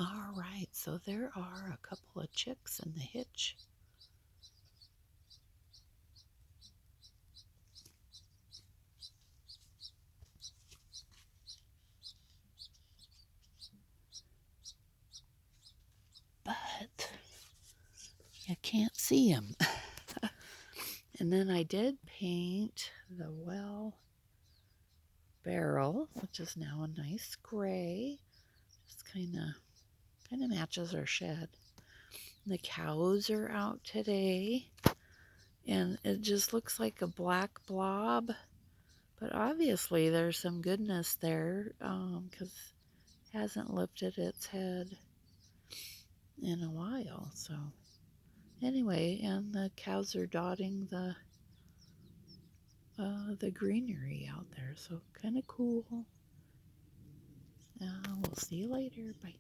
All right, so there are a couple of chicks in the hitch. But you can't see them. And then I did paint the well barrel, which is now a nice gray. Just kind of matches our shed. The cows are out today, and it just looks like a black blob. But obviously there's some goodness there, because it hasn't lifted its head in a while. So anyway, and the cows are dotting the greenery out there. So kind of cool. We'll see you later. Bye.